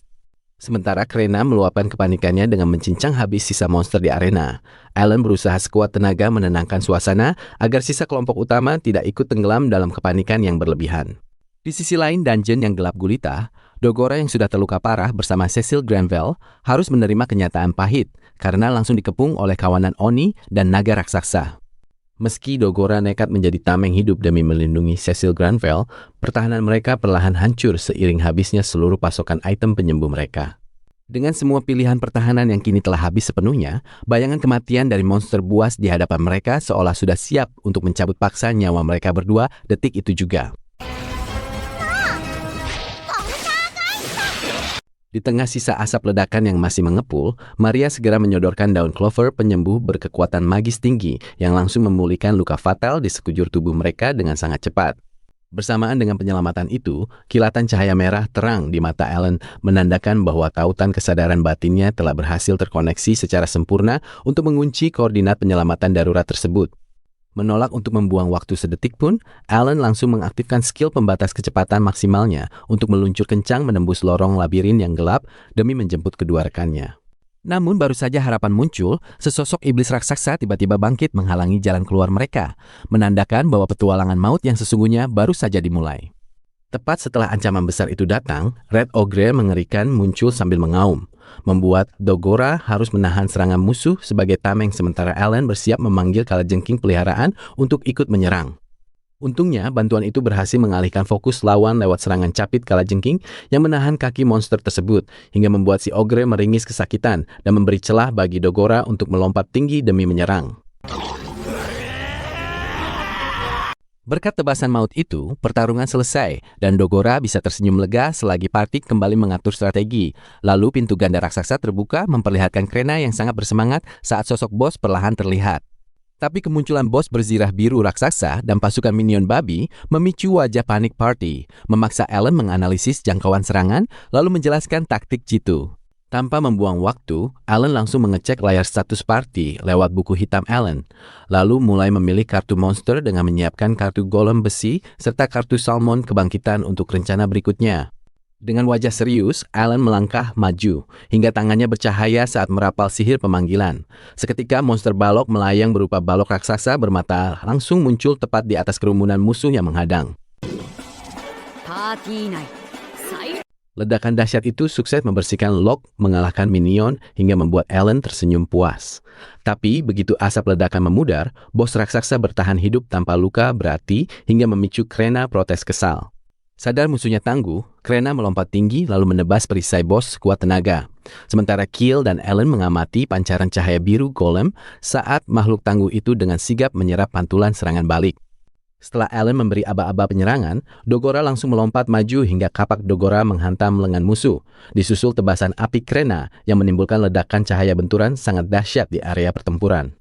Sementara Krena meluapkan kepanikannya dengan mencincang habis sisa monster di arena. Alan berusaha sekuat tenaga menenangkan suasana agar sisa kelompok utama tidak ikut tenggelam dalam kepanikan yang berlebihan. Di sisi lain dungeon yang gelap gulita, Dogora yang sudah terluka parah bersama Cecil Granville harus menerima kenyataan pahit karena langsung dikepung oleh kawanan Oni dan naga raksasa. Meski Dogora nekat menjadi tameng hidup demi melindungi Cecil Granville, pertahanan mereka perlahan hancur seiring habisnya seluruh pasokan item penyembuh mereka. Dengan semua pilihan pertahanan yang kini telah habis sepenuhnya, bayangan kematian dari monster buas di hadapan mereka seolah sudah siap untuk mencabut paksa nyawa mereka berdua detik itu juga. Di tengah sisa asap ledakan yang masih mengepul, Maria segera menyodorkan daun clover penyembuh berkekuatan magis tinggi yang langsung memulihkan luka fatal di sekujur tubuh mereka dengan sangat cepat. Bersamaan dengan penyelamatan itu, kilatan cahaya merah terang di mata Alan menandakan bahwa tautan kesadaran batinnya telah berhasil terkoneksi secara sempurna untuk mengunci koordinat penyelamatan darurat tersebut. Menolak untuk membuang waktu sedetik pun, Alan langsung mengaktifkan skill pembatas kecepatan maksimalnya untuk meluncur kencang menembus lorong labirin yang gelap demi menjemput kedua rekannya. Namun baru saja harapan muncul, sesosok iblis raksasa tiba-tiba bangkit menghalangi jalan keluar mereka, menandakan bahwa petualangan maut yang sesungguhnya baru saja dimulai. Tepat setelah ancaman besar itu datang, Red Ogre mengerikan muncul sambil mengaum, membuat Dogora harus menahan serangan musuh sebagai tameng sementara Alan bersiap memanggil kalajengking peliharaan untuk ikut menyerang. Untungnya, bantuan itu berhasil mengalihkan fokus lawan lewat serangan capit kalajengking yang menahan kaki monster tersebut hingga membuat si Ogre meringis kesakitan dan memberi celah bagi Dogora untuk melompat tinggi demi menyerang. Berkat tebasan maut itu, pertarungan selesai dan Dogora bisa tersenyum lega selagi Partik kembali mengatur strategi. Lalu pintu ganda raksasa terbuka memperlihatkan Krena yang sangat bersemangat saat sosok bos perlahan terlihat. Tapi kemunculan bos berzirah biru raksasa dan pasukan minion babi memicu wajah panik party, memaksa Alan menganalisis jangkauan serangan lalu menjelaskan taktik jitu. Tanpa membuang waktu, Alan langsung mengecek layar status party lewat buku hitam Alan, lalu mulai memilih kartu monster dengan menyiapkan kartu golem besi serta kartu salmon kebangkitan untuk rencana berikutnya. Dengan wajah serius, Alan melangkah maju, hingga tangannya bercahaya saat merapal sihir pemanggilan. Seketika monster balok melayang berupa balok raksasa bermata langsung muncul tepat di atas kerumunan musuh yang menghadang. Ledakan dahsyat itu sukses membersihkan Locke, mengalahkan minion, hingga membuat Alan tersenyum puas. Tapi begitu asap ledakan memudar, bos raksasa bertahan hidup tanpa luka berarti hingga memicu Krena protes kesal. Sadar musuhnya tangguh, Krena melompat tinggi lalu menebas perisai bos sekuat tenaga. Sementara Keel dan Alan mengamati pancaran cahaya biru golem saat makhluk tangguh itu dengan sigap menyerap pantulan serangan balik. Setelah Alan memberi aba-aba penyerangan, Dogora langsung melompat maju hingga kapak Dogora menghantam lengan musuh. Disusul tebasan api Krena yang menimbulkan ledakan cahaya benturan sangat dahsyat di area pertempuran.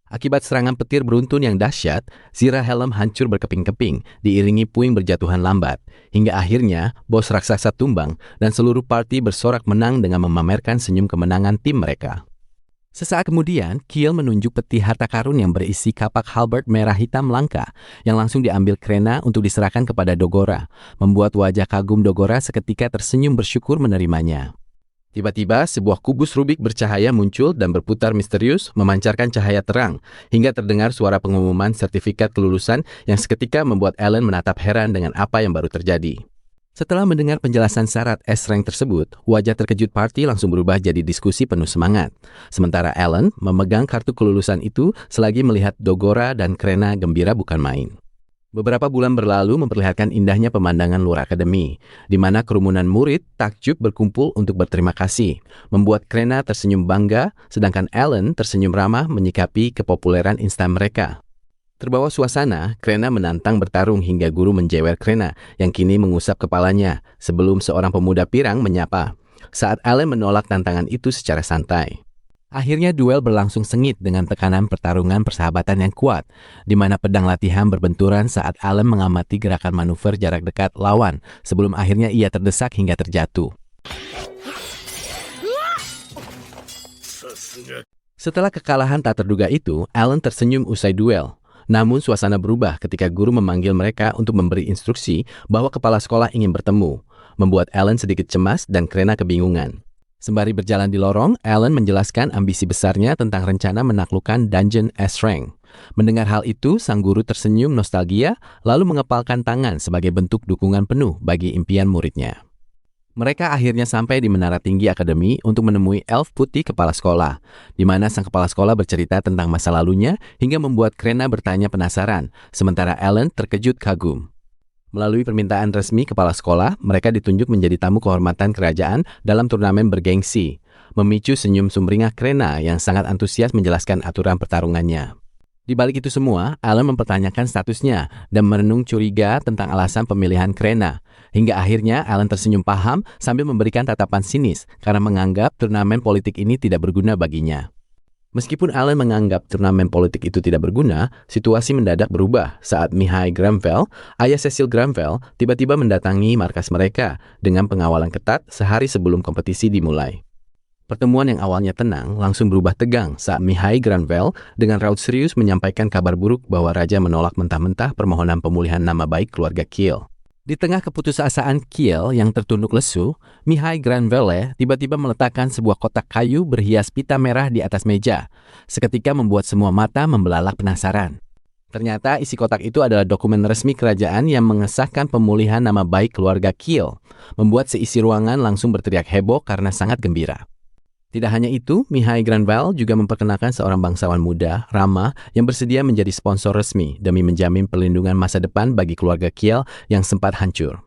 Akibat serangan petir beruntun yang dahsyat, zirah helm hancur berkeping-keping, diiringi puing berjatuhan lambat. Hingga akhirnya, bos raksasa tumbang dan seluruh party bersorak menang dengan memamerkan senyum kemenangan tim mereka. Sesaat kemudian, Keel menunjuk peti harta karun yang berisi kapak halberd merah hitam langka yang langsung diambil Krena untuk diserahkan kepada Dogora, membuat wajah kagum Dogora seketika tersenyum bersyukur menerimanya. Tiba-tiba, sebuah kubus Rubik bercahaya muncul dan berputar misterius, memancarkan cahaya terang, hingga terdengar suara pengumuman sertifikat kelulusan yang seketika membuat Alan menatap heran dengan apa yang baru terjadi. Setelah mendengar penjelasan syarat S-Rank tersebut, wajah terkejut party langsung berubah jadi diskusi penuh semangat. Sementara Alan memegang kartu kelulusan itu selagi melihat Dogora dan Krena gembira bukan main. Beberapa bulan berlalu memperlihatkan indahnya pemandangan luar akademi, di mana kerumunan murid takjub berkumpul untuk berterima kasih, membuat Krena tersenyum bangga, sedangkan Alan tersenyum ramah menyikapi kepopuleran instan mereka. Terbawa suasana, Krena menantang bertarung hingga guru menjewer Krena, yang kini mengusap kepalanya, sebelum seorang pemuda pirang menyapa, saat Alan menolak tantangan itu secara santai. Akhirnya duel berlangsung sengit dengan tekanan pertarungan persahabatan yang kuat, di mana pedang latihan berbenturan saat Alan mengamati gerakan manuver jarak dekat lawan sebelum akhirnya ia terdesak hingga terjatuh. Setelah kekalahan tak terduga itu, Alan tersenyum usai duel. Namun suasana berubah ketika guru memanggil mereka untuk memberi instruksi bahwa kepala sekolah ingin bertemu, membuat Alan sedikit cemas dan Krena kebingungan. Sembari berjalan di lorong, Alan menjelaskan ambisi besarnya tentang rencana menaklukkan Dungeon S-Rank. Mendengar hal itu, sang guru tersenyum nostalgia, lalu mengepalkan tangan sebagai bentuk dukungan penuh bagi impian muridnya. Mereka akhirnya sampai di menara tinggi akademi untuk menemui elf putih kepala sekolah, di mana sang kepala sekolah bercerita tentang masa lalunya hingga membuat Krena bertanya penasaran, sementara Alan terkejut kagum. Melalui permintaan resmi kepala sekolah, mereka ditunjuk menjadi tamu kehormatan kerajaan dalam turnamen bergengsi, memicu senyum sumringah Krena yang sangat antusias menjelaskan aturan pertarungannya. Di balik itu semua, Alan mempertanyakan statusnya dan merenung curiga tentang alasan pemilihan Krena. Hingga akhirnya Alan tersenyum paham sambil memberikan tatapan sinis karena menganggap turnamen politik ini tidak berguna baginya. Meskipun Alan menganggap turnamen politik itu tidak berguna, situasi mendadak berubah saat Mihai Granville, ayah Cecil Granville, tiba-tiba mendatangi markas mereka dengan pengawalan ketat sehari sebelum kompetisi dimulai. Pertemuan yang awalnya tenang langsung berubah tegang saat Mihai Granville dengan raut serius menyampaikan kabar buruk bahwa raja menolak mentah-mentah permohonan pemulihan nama baik keluarga Keel. Di tengah keputusasaan Keel yang tertunduk lesu, Mihai Granville tiba-tiba meletakkan sebuah kotak kayu berhias pita merah di atas meja, seketika membuat semua mata membelalak penasaran. Ternyata isi kotak itu adalah dokumen resmi kerajaan yang mengesahkan pemulihan nama baik keluarga Keel, membuat seisi ruangan langsung berteriak heboh karena sangat gembira. Tidak hanya itu, Mihai Granville juga memperkenalkan seorang bangsawan muda, Rama, yang bersedia menjadi sponsor resmi demi menjamin perlindungan masa depan bagi keluarga Keel yang sempat hancur.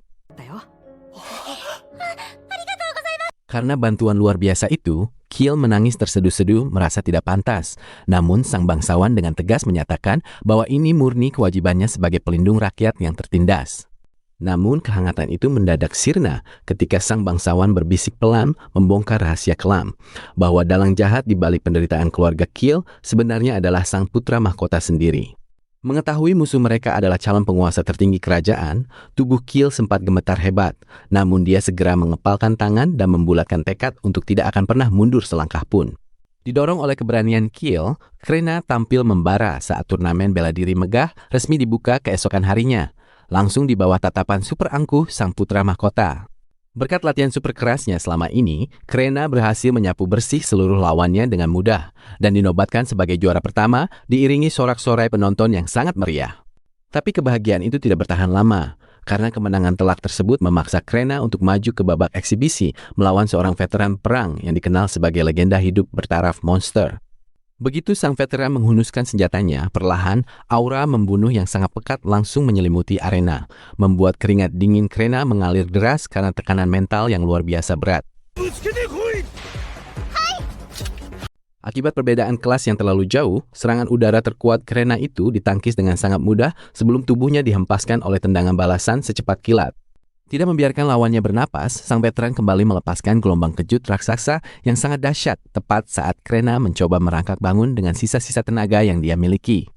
Karena bantuan luar biasa itu, Keel menangis terseduh-seduh merasa tidak pantas. Namun sang bangsawan dengan tegas menyatakan bahwa ini murni kewajibannya sebagai pelindung rakyat yang tertindas. Namun kehangatan itu mendadak sirna ketika sang bangsawan berbisik pelan membongkar rahasia kelam bahwa dalang jahat di balik penderitaan keluarga Keel sebenarnya adalah sang putra mahkota sendiri. Mengetahui musuh mereka adalah calon penguasa tertinggi kerajaan, tubuh Keel sempat gemetar hebat, namun dia segera mengepalkan tangan dan membulatkan tekad untuk tidak akan pernah mundur selangkah pun. Didorong oleh keberanian Keel, Krena tampil membara saat turnamen bela diri megah resmi dibuka keesokan harinya, langsung di bawah tatapan super angkuh sang putra mahkota. Berkat latihan super kerasnya selama ini, Krena berhasil menyapu bersih seluruh lawannya dengan mudah dan dinobatkan sebagai juara pertama diiringi sorak-sorai penonton yang sangat meriah. Tapi kebahagiaan itu tidak bertahan lama, karena kemenangan telak tersebut memaksa Krena untuk maju ke babak eksibisi melawan seorang veteran perang yang dikenal sebagai legenda hidup bertaraf monster. Begitu sang veteran menghunuskan senjatanya, perlahan aura membunuh yang sangat pekat langsung menyelimuti arena, membuat keringat dingin Krena mengalir deras karena tekanan mental yang luar biasa berat. Akibat perbedaan kelas yang terlalu jauh, serangan udara terkuat Krena itu ditangkis dengan sangat mudah sebelum tubuhnya dihempaskan oleh tendangan balasan secepat kilat. Tidak membiarkan lawannya bernapas, sang veteran kembali melepaskan gelombang kejut raksasa yang sangat dahsyat tepat saat Krena mencoba merangkak bangun dengan sisa-sisa tenaga yang dia miliki.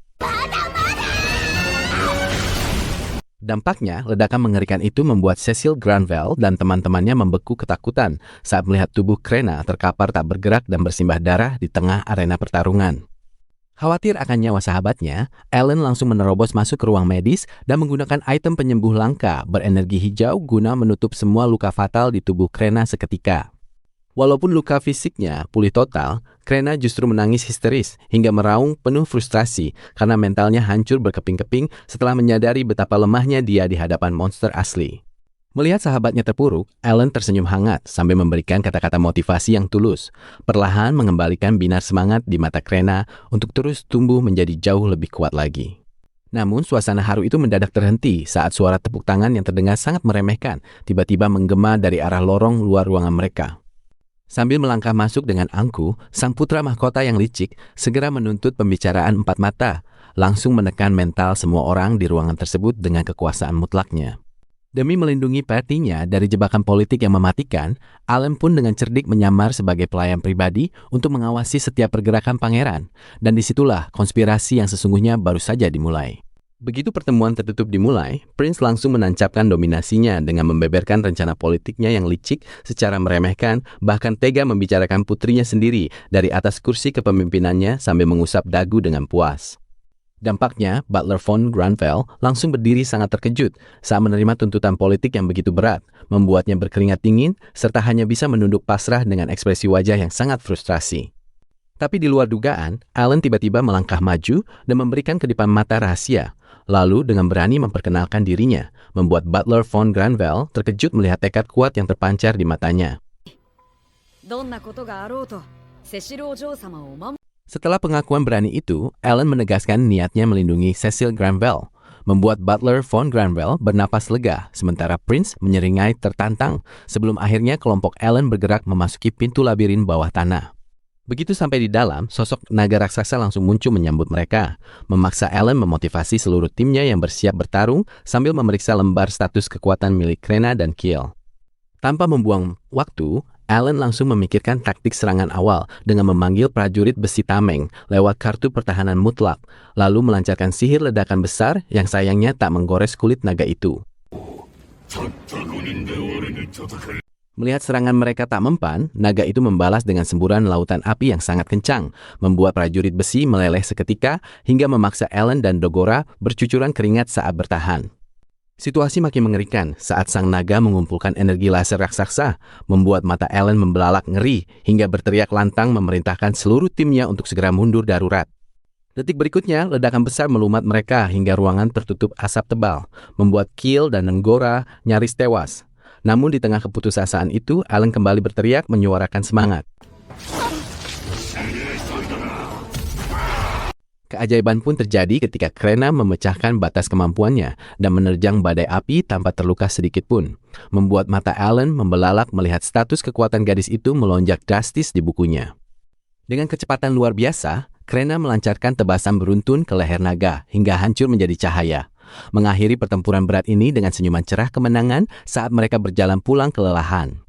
Dampaknya, ledakan mengerikan itu membuat Cecil Granville dan teman-temannya membeku ketakutan saat melihat tubuh Krena terkapar tak bergerak dan bersimbah darah di tengah arena pertarungan. Khawatir akan nyawa sahabatnya, Alan langsung menerobos masuk ke ruang medis dan menggunakan item penyembuh langka berenergi hijau guna menutup semua luka fatal di tubuh Krena seketika. Walaupun luka fisiknya pulih total, Krena justru menangis histeris hingga meraung penuh frustasi karena mentalnya hancur berkeping-keping setelah menyadari betapa lemahnya dia di hadapan monster asli. Melihat sahabatnya terpuruk, Alan tersenyum hangat sambil memberikan kata-kata motivasi yang tulus, perlahan mengembalikan binar semangat di mata Krena untuk terus tumbuh menjadi jauh lebih kuat lagi. Namun suasana haru itu mendadak terhenti saat suara tepuk tangan yang terdengar sangat meremehkan tiba-tiba menggema dari arah lorong luar ruangan mereka. Sambil melangkah masuk dengan angkuh, sang putra mahkota yang licik segera menuntut pembicaraan empat mata, langsung menekan mental semua orang di ruangan tersebut dengan kekuasaan mutlaknya. Demi melindungi partinya dari jebakan politik yang mematikan, Alan pun dengan cerdik menyamar sebagai pelayan pribadi untuk mengawasi setiap pergerakan pangeran, dan disitulah konspirasi yang sesungguhnya baru saja dimulai. Begitu pertemuan tertutup dimulai, Prince langsung menancapkan dominasinya dengan membeberkan rencana politiknya yang licik secara meremehkan, bahkan tega membicarakan putrinya sendiri dari atas kursi kepemimpinannya sambil mengusap dagu dengan puas. Dampaknya, Butler von Granville langsung berdiri sangat terkejut saat menerima tuntutan politik yang begitu berat, membuatnya berkeringat dingin, serta hanya bisa menunduk pasrah dengan ekspresi wajah yang sangat frustrasi. Tapi di luar dugaan, Alan tiba-tiba melangkah maju dan memberikan kedipan mata rahasia, lalu dengan berani memperkenalkan dirinya, membuat Butler von Granville terkejut melihat tekad kuat yang terpancar di matanya. Setelah pengakuan berani itu, Alan menegaskan niatnya melindungi Cecil Granville, membuat Butler von Granville bernapas lega, sementara Prince menyeringai tertantang sebelum akhirnya kelompok Alan bergerak memasuki pintu labirin bawah tanah. Begitu sampai di dalam, sosok naga raksasa langsung muncul menyambut mereka, memaksa Alan memotivasi seluruh timnya yang bersiap bertarung sambil memeriksa lembar status kekuatan milik Krena dan Keel. Tanpa membuang waktu, Alan langsung memikirkan taktik serangan awal dengan memanggil prajurit besi tameng lewat kartu pertahanan mutlak, lalu melancarkan sihir ledakan besar yang sayangnya tak menggores kulit naga itu. Melihat serangan mereka tak mempan, naga itu membalas dengan semburan lautan api yang sangat kencang, membuat prajurit besi meleleh seketika hingga memaksa Alan dan Dogora bercucuran keringat saat bertahan. Situasi makin mengerikan saat sang naga mengumpulkan energi laser raksasa, membuat mata Alan membelalak ngeri hingga berteriak lantang memerintahkan seluruh timnya untuk segera mundur darurat. Detik berikutnya, ledakan besar melumat mereka hingga ruangan tertutup asap tebal, membuat Keel dan Nenggora nyaris tewas. Namun di tengah keputusasaan itu, Alan kembali berteriak menyuarakan semangat. Keajaiban pun terjadi ketika Krena memecahkan batas kemampuannya dan menerjang badai api tanpa terluka sedikit pun, membuat mata Alan membelalak melihat status kekuatan gadis itu melonjak drastis di bukunya. Dengan kecepatan luar biasa, Krena melancarkan tebasan beruntun ke leher naga hingga hancur menjadi cahaya, mengakhiri pertempuran berat ini dengan senyuman cerah kemenangan saat mereka berjalan pulang kelelahan.